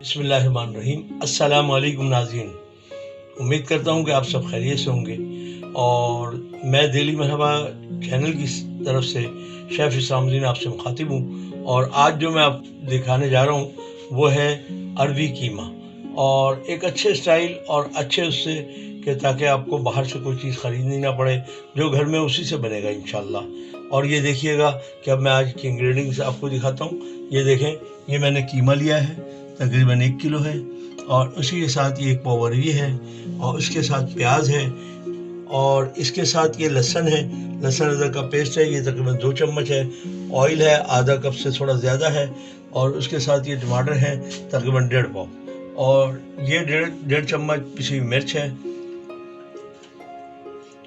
बिस्मिल्लाहिर्रहमानिर्रहीम। अस्सलाम वालेकुम नाज़रीन। उम्मीद करता हूँ कि आप सब खैरियत से होंगे और मैं दिली मरहबा चैनल की तरफ से शेफ़ इस्लामुद्दीन आपसे मुखातिब हूँ। और आज जो मैं आप दिखाने जा रहा हूँ वो है अरबी कीमा, और एक अच्छे स्टाइल और अच्छे उससे कि ताकि आपको बाहर से कोई चीज़ ख़रीदनी ना पड़े, जो घर में उसी से बनेगा इंशाल्लाह। और ये देखिएगा कि अब मैं आज के इंग्रेडिएंट्स आपको दिखाता हूँ। ये देखें, ये मैंने कीमा लिया है, तकरीबन 1 किलो है, और उसी के साथ ये एक पाव अरबी है, और उसके साथ प्याज है, और इसके साथ ये लहसुन है, लहसुन अदरक का पेस्ट है, ये तकरीबन 2 चम्मच है। ऑयल है आधा कप से थोड़ा ज़्यादा है, और उसके साथ ये टमाटर है तकरीबन 1.5 पाव, और ये डेढ़ चम्मच पिसी हुई मिर्च है।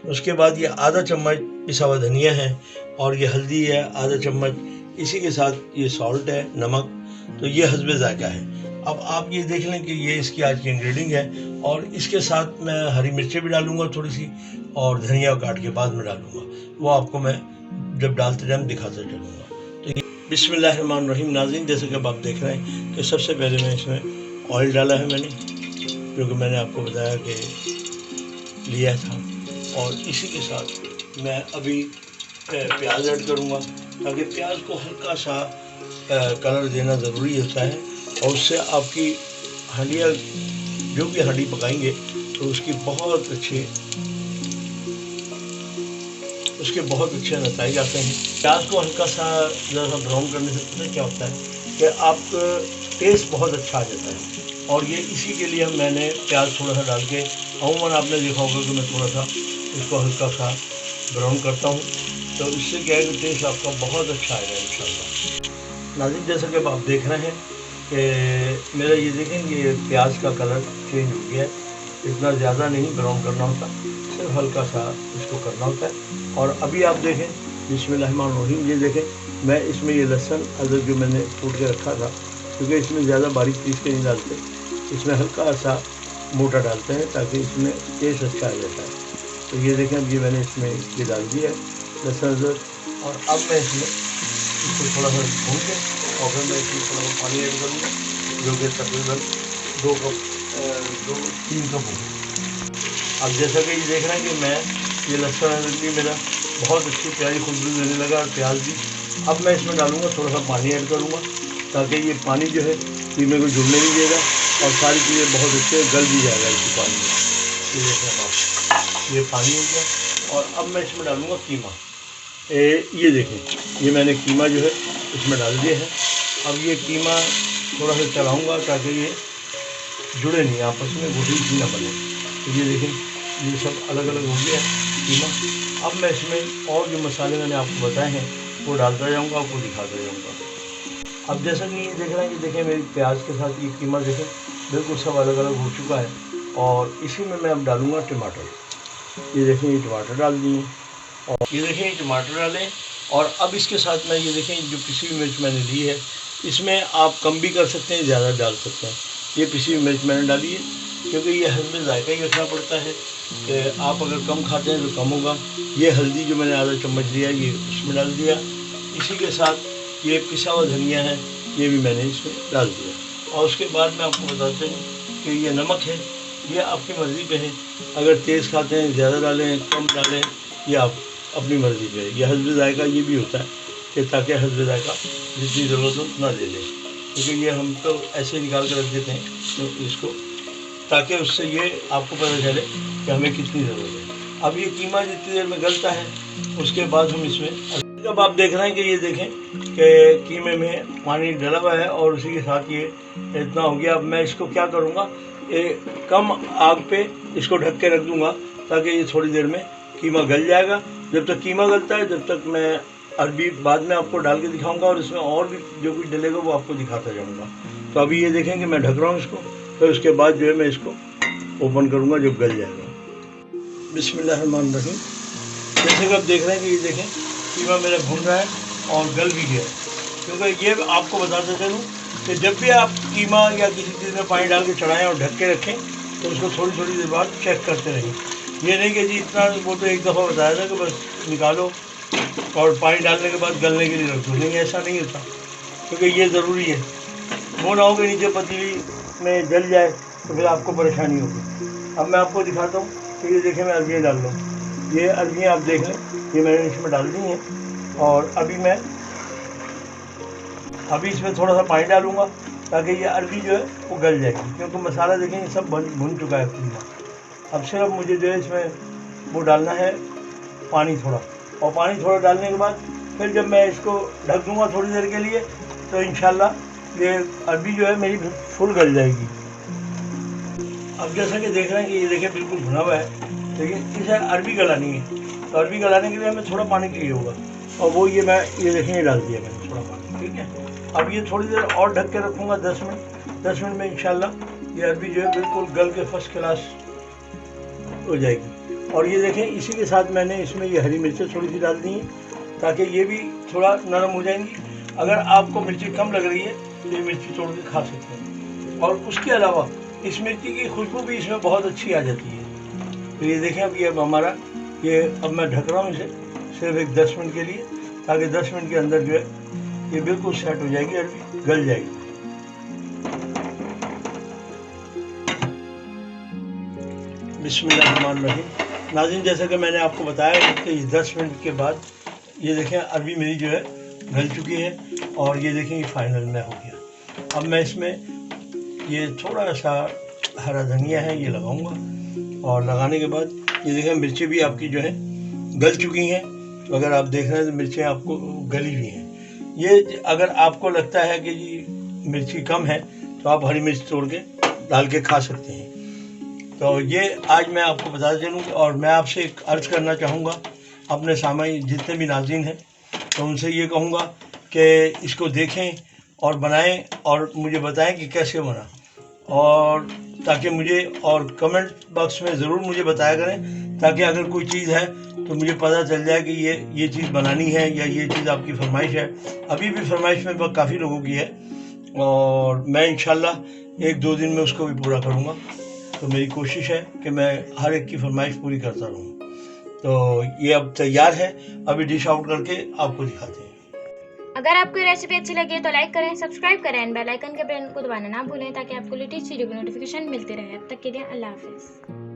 उसके बाद ये आधा चम्मच पिसा हुआ धनिया है, और ये हल्दी है आधा चम्मच। इसी के साथ ये सॉल्ट है, नमक, तो ये हस्बे जायका है। अब आप ये देख लें कि ये इसकी आज की इंग्रेडिएंट है। और इसके साथ मैं हरी मिर्चें भी डालूंगा थोड़ी सी, और धनिया काट के बाद में डालूंगा, वो आपको मैं जब डालते टाइम दिखाता चलूँगा। तो ये बिस्मिल्लाहिर्रहमानिर्रहीम नाज़रीन, जैसे कि अब आप देख रहे हैं कि सबसे पहले मैं इसमें ऑयल डाला है मैंने, जो कि मैंने आपको बताया कि लिया था। और इसी के साथ मैं अभी प्याज ऐड करूँगा, ताकि प्याज को हल्का सा कलर देना ज़रूरी होता है, और उससे आपकी हंडिया जो भी हंडी पकाएंगे तो उसके बहुत अच्छे नतीजे आते हैं। प्याज को हल्का सा ज़रा सा ब्राउन करने से पता क्या होता है कि आपका टेस्ट बहुत अच्छा आ जाता है। और ये इसी के लिए मैंने प्याज थोड़ा सा डाल के, अमूमन आपने देखा होगा कि मैं थोड़ा सा इसको हल्का सा ब्राउन करता हूँ, तो इससे क्या है कि टेस्ट आपका बहुत अच्छा आएगा इंशाल्लाह। नाज़रीन, जैसा कि आप देख रहे हैं कि मेरा ये देखें, ये प्याज का कलर चेंज हो गया है। इतना ज़्यादा नहीं ब्राउन करना होता, सिर्फ हल्का सा इसको करना होता है। और अभी आप देखें, बिस्मिल्लाहिर्रहमानिर्रहीम, ये देखें मैं इसमें ये लहसुन अदरक जो मैंने कूट के रखा था, क्योंकि इसमें ज़्यादा बारीक पीस के नहीं डालते, इसमें हल्का सा मोटा डालते हैं ताकि इसमें टेस्ट अच्छा आ जाता है। तो ये देखें, अब ये मैंने इसमें ये डाल दिया है लहसुन अदरक, और अब मैं इसमें इसको थोड़ा सा भून के, और फिर मैं इसमें थोड़ा सा पानी ऐड करूँगा, जो कि तकरीबन 3 कप होगा। अब जैसा कि ये देख रहे हैं कि मैं ये लहसुन अदरक भी मेरा बहुत अच्छी प्यारी खुशबू देने लगा, और प्याज भी। अब मैं इसमें डालूँगा, थोड़ा सा पानी ऐड करूँगा, ताकि ये पानी जो है कीमे को जुड़ने नहीं देगा, और सारी चीज़ें बहुत अच्छे गल भी जाएगा इसी पानी में। ये देखें आप, ये पानी हो गया, और अब मैं इसमें डालूँगा कीमा। ये देखें, ये मैंने कीमा जो है इसमें डाल दिया है। अब ये कीमा थोड़ा सा चलाऊँगा ताकि ये जुड़े नहीं आपस में, गुठली सी ना बने। तो ये देखें, ये सब अलग अलग हो गया कीमा। अब मैं इसमें और जो मसाले मैंने आपको बताए हैं वो डालता जाऊँगा, आपको दिखाता जाऊँगा। अब जैसा कि ये देख रहे हैं कि देखें, मेरी प्याज के साथ ये कीमा देखें बिल्कुल सब अलग अलग हो चुका है, और इसी में मैं अब डालूँगा टमाटर। ये देखें, ये टमाटर डाल दिए, और ये देखें ये टमाटर डालें। और अब इसके साथ मैं ये देखें, जो पिसी हुई मिर्च मैंने ली है, इसमें आप कम भी कर सकते हैं, ज़्यादा डाल सकते हैं। ये पिसी हुई मिर्च मैंने डाली है, क्योंकि ये हस्बे जायका ही रखना पड़ता है कि आप अगर कम खाते हैं तो कम होगा। ये हल्दी जो मैंने आधा चम्मच लिया, ये इसमें डाल दिया। इसी के साथ ये पिसा हुआ धनिया है, ये भी मैंने इसमें डाल दिया। और उसके बाद मैं आपको बताते हूँ कि ये नमक है, ये आपकी मर्ज़ी पे है, अगर तेज़ खाते हैं ज़्यादा डालें, कम डालें, ये आप अपनी मर्ज़ी पे है। ये हस्बे जायका ये भी होता है कि ताकि हस्बे जायका जितनी ज़रूरत हो उतना ले लें, क्योंकि ये हम तो ऐसे निकाल कर रख देते हैं तो इसको, ताकि उससे ये आपको पता चले कि हमें कितनी ज़रूरत है। अब ये कीमा जितनी देर में गलता है, उसके बाद हम इसमें, अब आप देख रहे हैं कि ये देखें कि कीमे में पानी डला हुआ है, और उसी के साथ ये इतना हो गया। अब मैं इसको क्या करूँगा, कम आग पे इसको ढक के रख दूँगा, ताकि ये थोड़ी देर में कीमा गल जाएगा। जब तक कीमा गलता है, जब तक मैं अरबी बाद में आपको डाल के दिखाऊंगा, और इसमें और भी जो कुछ डलेगा वो आपको दिखाता जाऊंगा। तो अभी ये देखें कि मैं ढक रहा हूँ इसको, फिर उसके बाद जो है मैं इसको ओपन करूँगा जब गल जाएगा। बिस्मिल्लाहिर्रहमानिर्रहीम, जैसे कि आप देख रहे हैं कि ये देखें कीमा मेरा भुन रहा है और गल भी गया। क्योंकि ये आपको बताते चलूँ कि जब भी आप कीमा या किसी चीज़ में पानी डाल के चढ़ाएँ और ढक के रखें, तो उसको थोड़ी थोड़ी देर बाद चेक करते रहें। ये नहीं कि जी इतना, वो तो एक दफ़ा बताया था कि बस निकालो और पानी डालने के बाद गलने के लिए रख दो। नहीं, ऐसा नहीं होता, क्योंकि ये ज़रूरी है। वो ना हो कि नीचे पतीली इसमें जल जाए तो फिर आपको परेशानी होगी। अब मैं आपको दिखाता हूँ कि ये देखिए मैं अरबियाँ डाल रहा हूँ। ये अरबियाँ आप देख लें, ये मैंने इसमें डाल दी हैं और अभी इसमें थोड़ा सा पानी डालूँगा ताकि ये अरबी जो है वो गल जाएगी, क्योंकि मसाला देखें ये सब भुन चुका है पूरा। अब सिर्फ मुझे जो है इसमें वो डालना है पानी थोड़ा, और पानी थोड़ा डालने के बाद फिर जब मैं इसको ढक दूँगा थोड़ी देर के लिए तो इंशाल्लाह ये अरबी जो है मेरी फुल गल जाएगी। अब जैसा कि देख रहे हैं कि ये देखिए बिल्कुल भुना हुआ है, लेकिन इसे अरबी गलानी है, तो अरबी गलाने के लिए हमें थोड़ा पानी चाहिए होगा, और वो ये देखें ये डाल दिया मैंने थोड़ा पानी, ठीक है। अब ये थोड़ी देर और ढक के रखूँगा 10 मिनट। 10 मिनट में इंशाल्लाह ये अरबी जो है बिल्कुल गल के फर्स्ट क्लास हो जाएगी। और ये देखें इसी के साथ मैंने इसमें ये हरी मिर्चें थोड़ी सी डाल दी हैं ताकि ये भी थोड़ा नरम हो जाएंगी। अगर आपको मिर्ची कम लग रही है तो ये मिर्ची तोड़ के खा सकते हैं, और उसके अलावा इस मिर्ची की खुशबू भी इसमें बहुत अच्छी आ जाती है। तो ये देखें अब ये हमारा अब मैं ढक रहा हूँ इसे सिर्फ एक 10 मिनट के लिए, ताकि 10 मिनट के अंदर जो है ये बिल्कुल सेट हो जाएगी, अरबी गल जाएगी। बिस्मिल्लाहिर्रहमानिर्रहीम। नाज़रीन, जैसा कि मैंने आपको बताया कि 10 मिनट के बाद ये देखें अरबी मेरी जो है गल चुकी है, और ये देखें ये फाइनल में हो गया। अब मैं इसमें ये थोड़ा सा हरा धनिया है ये लगाऊंगा, और लगाने के बाद ये देखें मिर्चें भी आपकी जो है गल चुकी हैं। अगर आप देख रहे हैं तो मिर्चें आपको गली हुई हैं। ये अगर आपको लगता है कि जी मिर्ची कम है तो आप हरी मिर्च तोड़ के डाल के खा सकते हैं। तो ये आज मैं आपको बता चलूँ, और मैं आपसे एक अर्ज़ करना चाहूँगा अपने सामने जितने भी नाज़रीन हैं, तो उनसे ये कहूँगा कि इसको देखें और बनाएं और मुझे बताएं कि कैसे बना, और ताकि मुझे और कमेंट बॉक्स में ज़रूर मुझे बताया करें, ताकि अगर कोई चीज़ है तो मुझे पता चल जाए कि ये चीज़ बनानी है या ये चीज़ आपकी फरमाइश है। अभी भी फरमाइश में काफ़ी लोगों की है, और मैं इंशाल्लाह 1-2 दिन में उसको भी पूरा करूँगा। तो मेरी कोशिश है कि मैं हर एक की फरमाइश पूरी करता रहूँ। तो ये अब तैयार है, अभी डिश आउट करके आपको दिखाते हैं। अगर आपको रेसिपी अच्छी लगी तो लाइक करें, सब्सक्राइब करें एंड बेल आइकन के बटन को दबाना ना भूलें ताकि आपको लेटेस्ट वीडियो की नोटिफिकेशन मिलती रहे। अब तक के लिए अल्लाह हाफिज़।